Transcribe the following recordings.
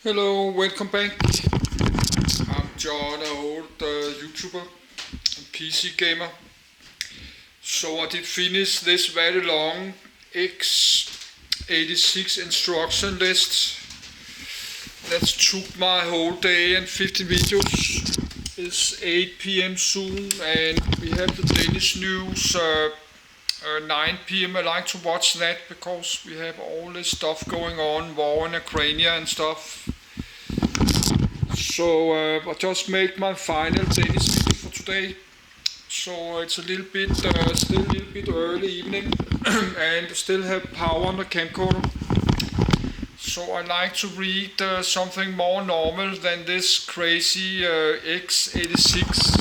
Hello, welcome back. I'm John, an old YouTuber and PC gamer. So I did finish this very long X86 instruction list. That took my whole day and 15 videos. It's 8 p.m. soon and we have the Danish news 9 p.m. I like to watch that because we have all this stuff going on, war in Ukraine and stuff. So I just make my final Danish video for today. So it's still a little bit early evening, and still have power on the camcorder. So I like to read something more normal than this crazy X86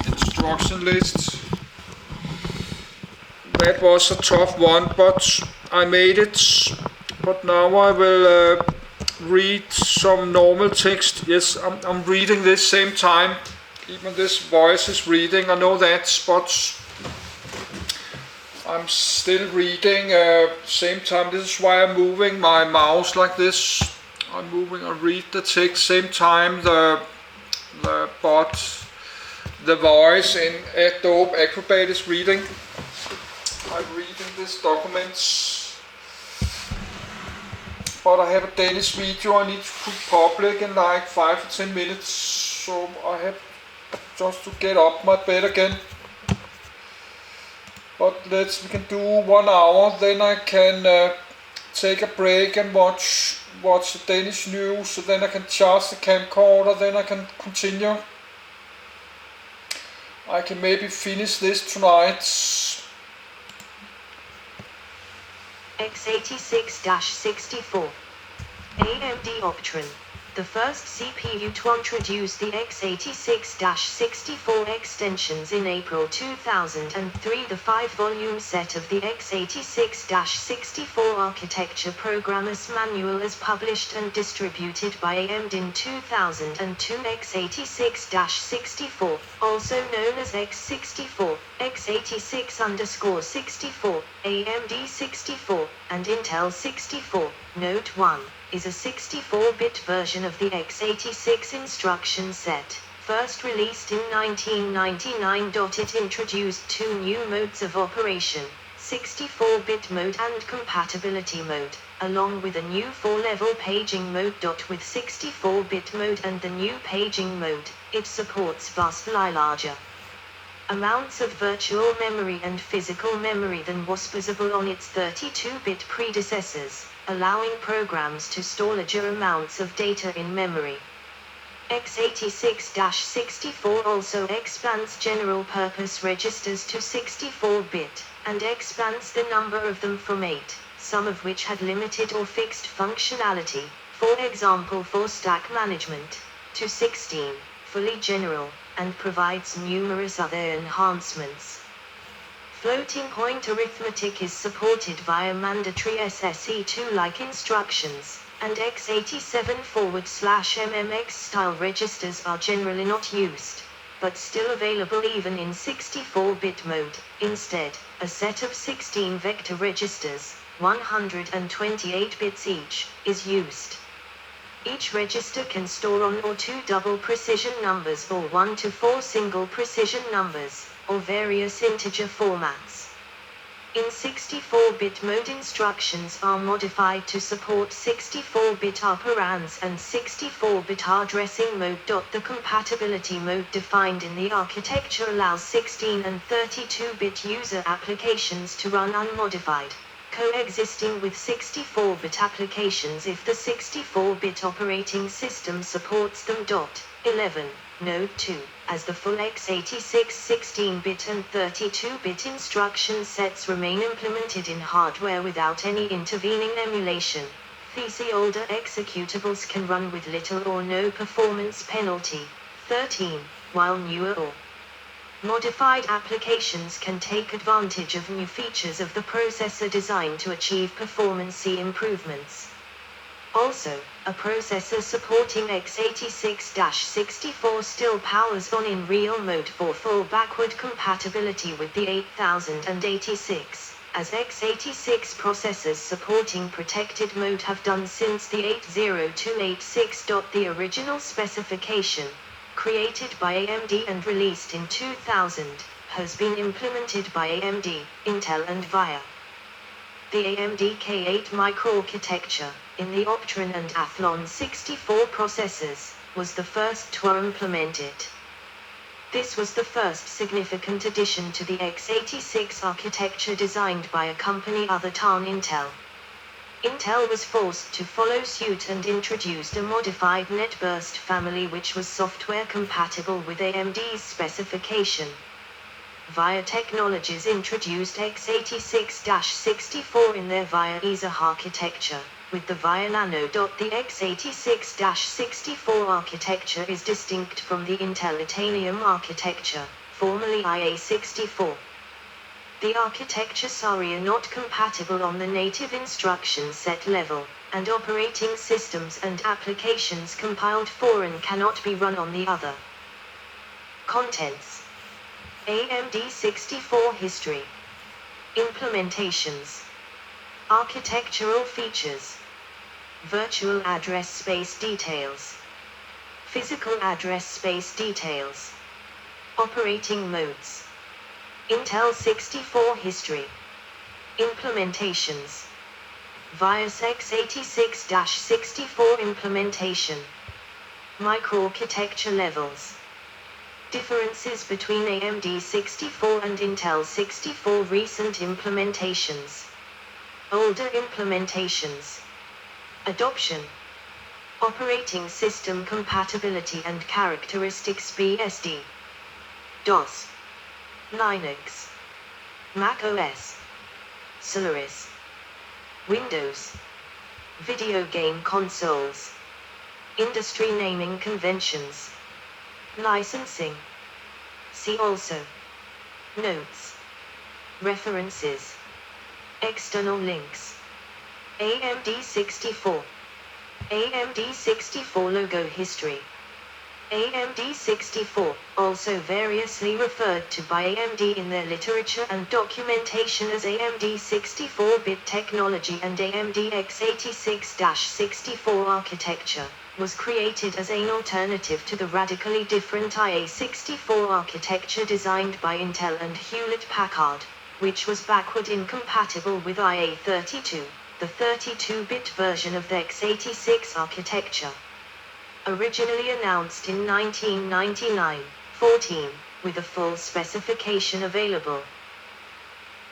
instruction list. That was a tough one, but I made it. But now I will read some normal text. Yes, I'm reading this same time. Even this voice is reading, I know that, but I'm still reading same time. This is why I'm moving my mouse like this. I read the text same time. The voice in Adobe Acrobat is reading. I'm reading this documents. But I have a Danish video I need to put public in like 5 to 10 minutes, so I have just to get up my bed again. But we can do 1 hour, then I can take a break and watch the Danish news, so then I can charge the camcorder, then I can continue. I can maybe finish this tonight. X86-64 AMD Optron. The first CPU to introduce the X86-64 extensions in April 2003. The 5-volume set of the X86-64 architecture programmer's manual is published and distributed by AMD in 2002. X86-64, also known as X64, X86-64, AMD 64, and Intel 64, Note 1. Is a 64-bit version of the X86 instruction set, first released in 1999. It introduced 2 new modes of operation, 64-bit mode and compatibility mode, along with a new 4-level paging mode. With 64-bit mode and the new paging mode, it supports vastly larger amounts of virtual memory and physical memory than was possible on its 32-bit predecessors, allowing programs to store larger amounts of data in memory. X86-64 also expands general-purpose registers to 64-bit, and expands the number of them from 8, some of which had limited or fixed functionality, for example for stack management, to 16, fully general, and provides numerous other enhancements. Floating point arithmetic is supported via mandatory SSE2-like instructions, and x87/MMX style registers are generally not used, but still available even in 64-bit mode. Instead, a set of 16 vector registers, 128 bits each, is used. Each register can store 1 or 2 double precision numbers or 1 to 4 single precision numbers, or various integer formats. In 64-bit mode, instructions are modified to support 64-bit operands and 64-bit addressing mode. The compatibility mode defined in the architecture allows 16 and 32-bit user applications to run unmodified, coexisting with 64-bit applications if the 64-bit operating system supports them. 11. Node 2. As the full x86 16-bit and 32-bit instruction sets remain implemented in hardware without any intervening emulation, these older executables can run with little or no performance penalty. 13. While newer or modified applications can take advantage of new features of the processor designed to achieve performance improvements. Also, a processor supporting x86-64 still powers on in real mode for full backward compatibility with the 8086, as x86 processors supporting protected mode have done since the 80286. The original specification, created by AMD and released in 2000, has been implemented by AMD, Intel and VIA. The AMD K8 microarchitecture, in the Optron and Athlon 64 processors, was the first to implement it. This was the first significant addition to the x86 architecture designed by a company other than Intel. Intel was forced to follow suit and introduced a modified NetBurst family which was software compatible with AMD's specification. VIA Technologies introduced x86-64 in their VIA ESA architecture, with the VIA Nano. The x86-64 architecture is distinct from the Intel Itanium architecture, formerly IA64. The architectures are not compatible on the native instruction set level, and operating systems and applications compiled for and cannot be run on the other. Contents: AMD 64 history, implementations, architectural features, virtual address space details, physical address space details, operating modes. Intel 64 history, implementations, VIA's x86-64 implementation, microarchitecture levels. Differences between AMD 64 and Intel 64 recent implementations. Older implementations. Adoption. Operating system compatibility and characteristics. BSD, DOS, Linux, Mac OS, Solaris, Windows, video game consoles, industry naming conventions, licensing. See also. Notes, references, external links. AMD 64. AMD 64 logo history. AMD 64, also variously referred to by AMD in their literature and documentation as AMD 64-bit technology and AMD x86-64 architecture, was created as an alternative to the radically different IA64 architecture designed by Intel and Hewlett-Packard, which was backward incompatible with IA32, the 32-bit version of the x86 architecture. Originally announced in 1999-14, with a full specification available.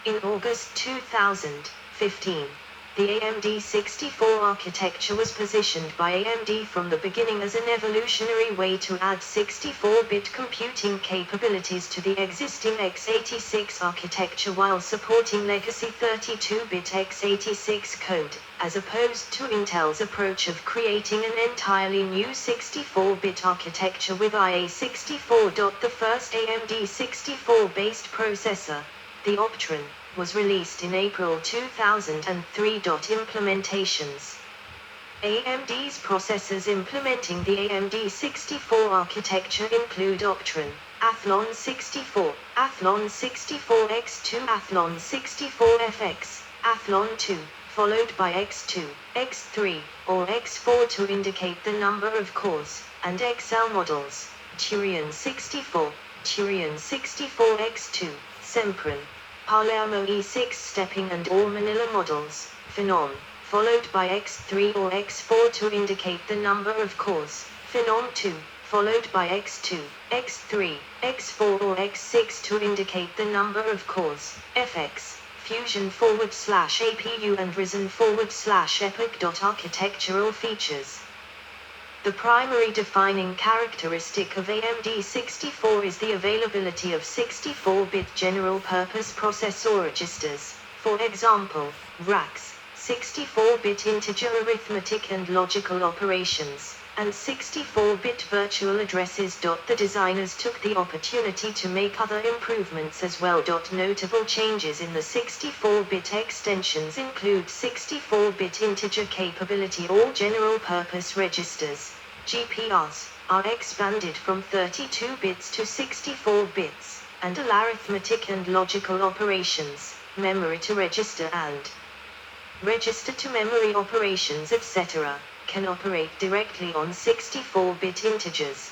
In August 2015, the AMD 64 architecture was positioned by AMD from the beginning as an evolutionary way to add 64-bit computing capabilities to the existing x86 architecture while supporting legacy 32-bit x86 code, as opposed to Intel's approach of creating an entirely new 64-bit architecture with IA64. The first AMD 64-based processor, the Optron, was released in April 2003. Implementations. AMD's processors implementing the AMD 64 architecture include Optron, Athlon 64, Athlon 64X2, Athlon 64FX, Athlon 2, followed by X2, X3, or X4 to indicate the number of cores, and XL models, Turian 64, Turian 64X2, Sempron, Palermo E6 stepping and or Manila models, Phenom, followed by X3 or X4 to indicate the number of cores, Phenom 2, followed by X2, X3, X4 or X6 to indicate the number of cores, FX, Fusion/APU and Ryzen/EPYC. Architectural features. The primary defining characteristic of AMD 64 is the availability of 64-bit general-purpose processor registers, for example, racks, 64-bit integer arithmetic and logical operations, and 64-bit virtual addresses. The designers took the opportunity to make other improvements as well. Notable changes in the 64-bit extensions include 64-bit integer capability. All general-purpose registers, GPRs, are expanded from 32 bits to 64 bits, and all arithmetic and logical operations, memory to register and register to memory operations, etc., can operate directly on 64-bit integers.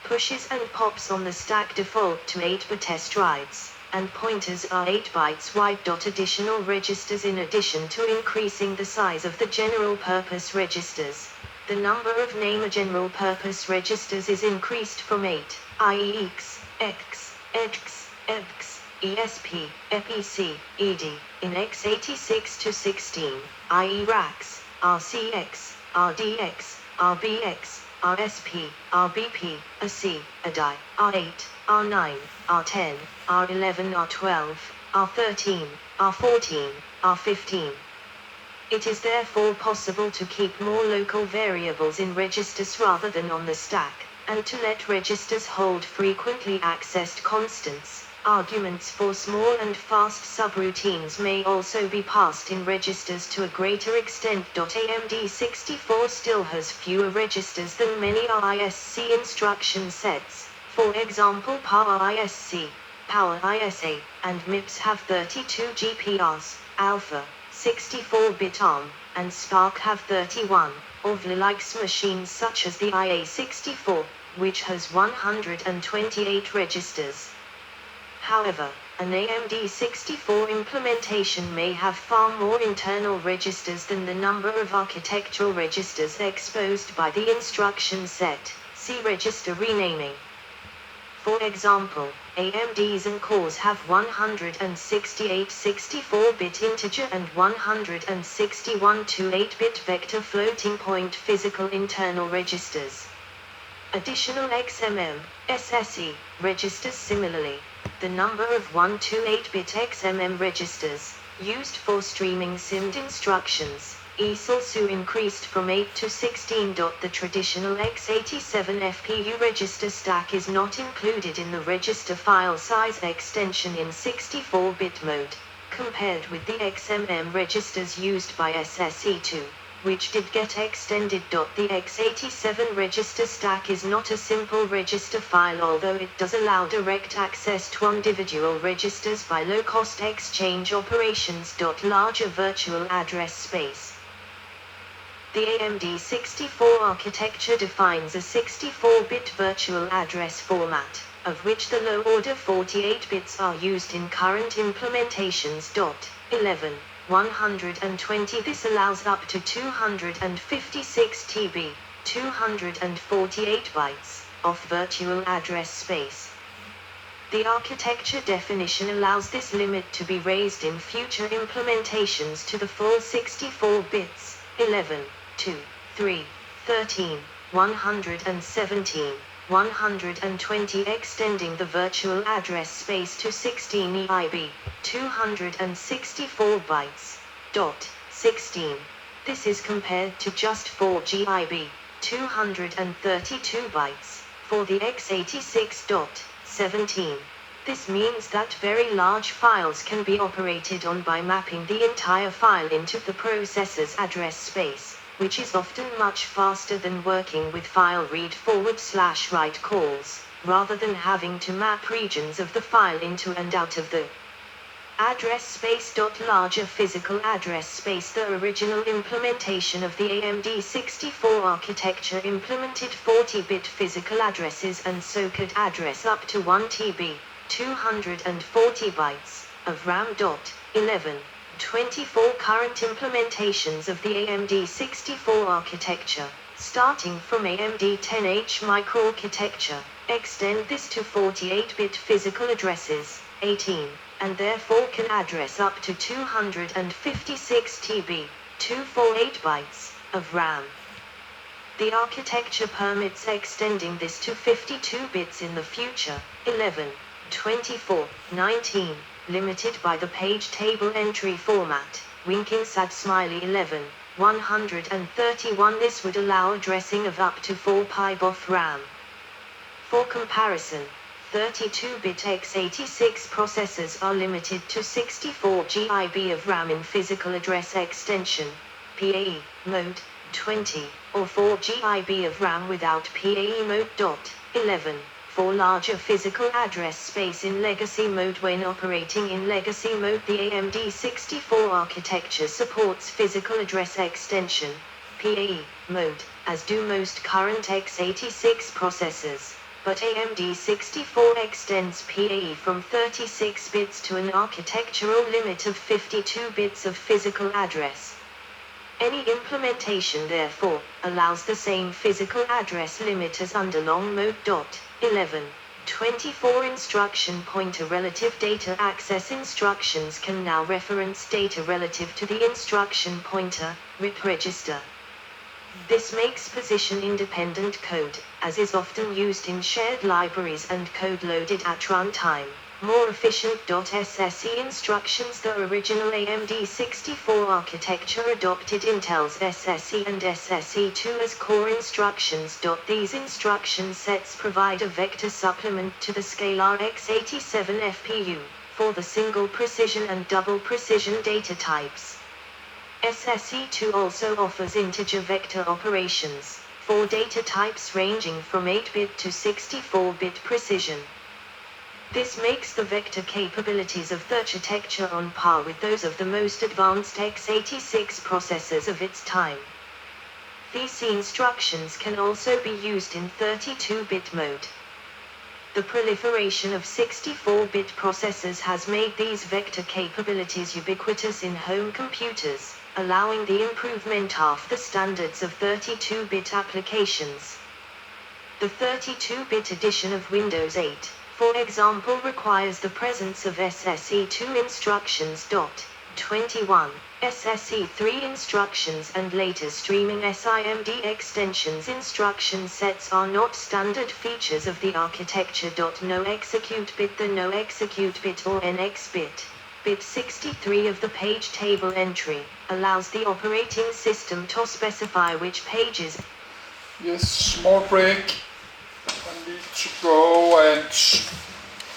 Pushes and pops on the stack default to 8-bit test writes, and pointers are 8 bytes wide. Additional registers. In addition to increasing the size of the general-purpose registers, the number of named general-purpose registers is increased from 8, i.e. X, X, X, X, ESP, EPC, ED, in X86-64, i.e. racks, RCX, RDX, RBX, RSP, RBP, AC, ADI, R8, R9, R10, R11, R12, R13, R14, R15. It is therefore possible to keep more local variables in registers rather than on the stack, and to let registers hold frequently accessed constants. Arguments for small and fast subroutines may also be passed in registers to a greater extent. AMD64 still has fewer registers than many RISC instruction sets. For example, Power ISC, Power ISA, and MIPS have 32 GPRs, Alpha, 64-bit ARM, and Spark have 31, of Linux machines such as the IA64, which has 128 registers. However, an AMD64 implementation may have far more internal registers than the number of architectural registers exposed by the instruction set. See register renaming. For example, AMD's and cores have 168 64-bit integer and 161 8-bit vector floating point physical internal registers. Additional XMM, SSE, registers. Similarly, the number of 128-bit XMM registers, used for streaming SIMD instructions, is also increased from 8 to 16. The traditional X87 FPU register stack is not included in the register file size extension in 64-bit mode, compared with the XMM registers used by SSE2, which did get extended. The X87 register stack is not a simple register file, although it does allow direct access to individual registers by low-cost exchange operations. Larger virtual address space. The AMD64 architecture defines a 64-bit virtual address format, of which the low-order 48 bits are used in current implementations. 11. 120. This allows up to 256 TB, 248 bytes, of virtual address space. The architecture definition allows this limit to be raised in future implementations to the full 64 bits, 11, 2, 3, 13, 117, 120, extending the virtual address space to 16 EIB, 264 bytes. 16. This is compared to just 4 GIB, 232 bytes, for the X86. 17. This means that very large files can be operated on by mapping the entire file into the processor's address space, which is often much faster than working with file read/write calls, rather than having to map regions of the file into and out of the address space. Larger physical address space. The original implementation of the AMD64 architecture implemented 40-bit physical addresses and so could address up to 1 TB, 240 bytes, of RAM. 11. 24 current implementations of the AMD64 architecture, starting from AMD 10H microarchitecture, extend this to 48-bit physical addresses, 18, and therefore can address up to 256 TB, 248 bytes, of RAM. The architecture permits extending this to 52 bits in the future. 11, 24, 19, limited by the page table entry format, winking sad smiley. 11, 131. This would allow addressing of up to 4 PB of RAM. For comparison, 32-bit X86 processors are limited to 64 GB of RAM in physical address extension, PAE, mode, 20, or 4 GB of RAM without PAE mode. 11, for larger physical address space in legacy mode. When operating in legacy mode, the AMD64 architecture supports physical address extension (PAE) mode, as do most current x86 processors. But AMD64 extends PAE from 36 bits to an architectural limit of 52 bits of physical address. Any implementation, therefore, allows the same physical address limit as under long mode. 11.24 instruction pointer. Relative data access instructions can now reference data relative to the instruction pointer, RIP register. This makes position-independent code, as is often used in shared libraries and code loaded at runtime, more efficient. SSE instructions. The original AMD64 architecture adopted Intel's SSE and SSE2 as core instructions. These instruction sets provide a vector supplement to the scalar X87 FPU, for the single precision and double precision data types. SSE2 also offers integer vector operations, for data types ranging from 8-bit to 64-bit precision. This makes the vector capabilities of the architecture on par with those of the most advanced x86 processors of its time. These instructions can also be used in 32-bit mode. The proliferation of 64-bit processors has made these vector capabilities ubiquitous in home computers, allowing the improvement of the standards of 32-bit applications. The 32-bit edition of Windows 8, for example, requires the presence of SSE2 instructions. 21. SSE3 instructions and later streaming SIMD extensions instruction sets are not standard features of the architecture. No execute bit. The no execute bit, or NX bit, bit 63 of the page table entry, allows the operating system to specify which pages. Yes, small break. I need to go and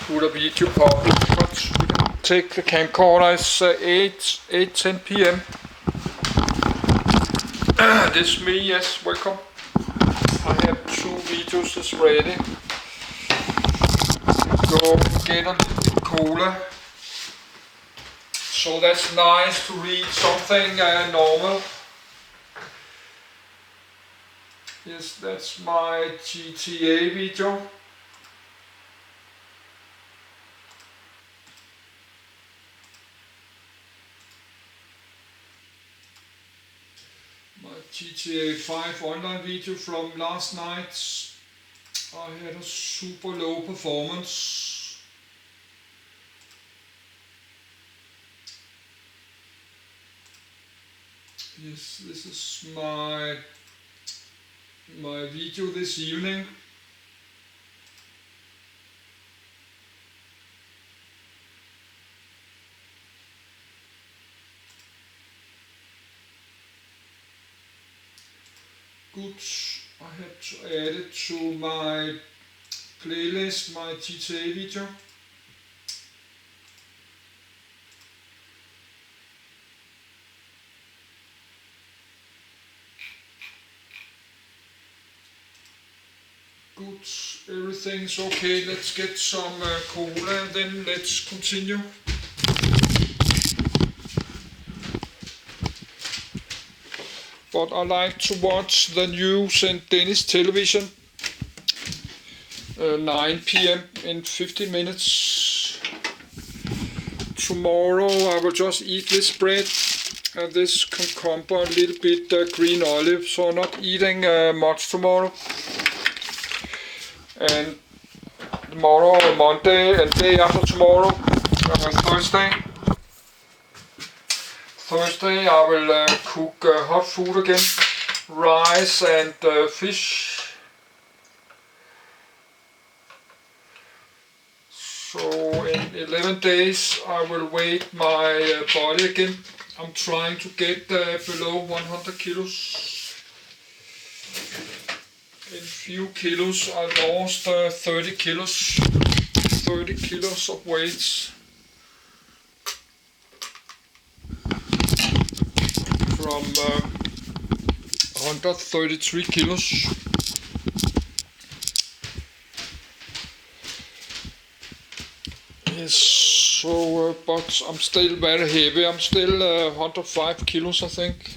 put a video public, but we can take the camcorder. It's 8:10 p.m. This is me, yes, welcome. I have 2 videos that's ready. Go get a little cola. So that's nice to read something normal. Yes, that's my GTA video. My GTA 5 online video from last night. I had a super low performance. Yes, this is my video this evening. Good, I have to add it to my playlist, my GTA video. Good, everything's okay. Let's get some cola and then let's continue. But I like to watch the news and Danish television. 9 p.m. in 15 minutes. Tomorrow I will just eat this bread and this cucumber, a little bit green olive, so I'm not eating much tomorrow. And tomorrow, Monday, and day after tomorrow, Thursday I will cook hot food again, rice and fish. So in 11 days I will weigh my body again. I'm trying to get below 100 kilos. In few kilos I lost 30 kilos of weight. From 133 kilos. so but I'm still very heavy. I'm still 105 kilos, I think.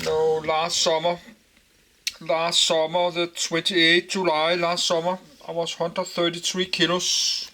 No, last summer, the 28th July last summer, I was 133 kilos.